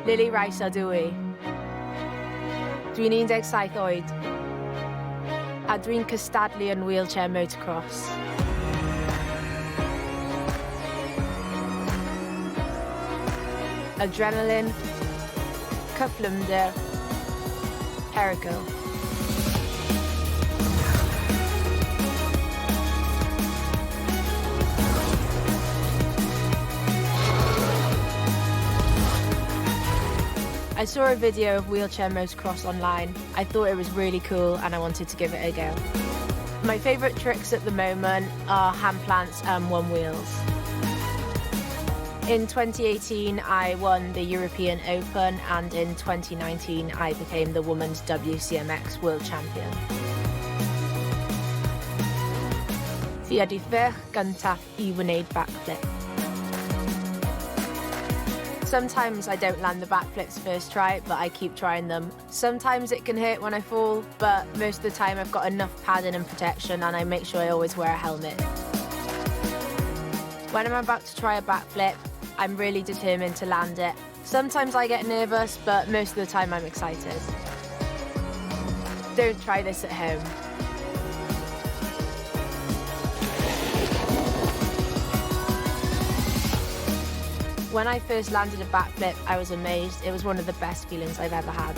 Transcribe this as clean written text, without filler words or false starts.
Lily Rice ydw I. Dwi'n 17 oed. A dwi'n cystadlu yn wheelchair motocross. Adrenaline, cyflymder, perygl. I saw a video of wheelchair motocross online. I thought it was really cool and I wanted to give it a go. My favourite tricks at the moment are hand plants and one wheels. In 2018, I won the European Open, and in 2019, I became the Women's WcMX World Champion. Fi ydi ferch gyntaf I wneud backflip. Sometimes I don't land the backflips first try, but I keep trying them. Sometimes it can hurt when I fall, but most of the time I've got enough padding and protection, and I make sure I always wear a helmet. When I'm about to try a backflip, I'm really determined to land it. Sometimes I get nervous, but most of the time I'm excited. Don't try this at home. When I first landed a backflip, I was amazed. It was one of the best feelings I've ever had.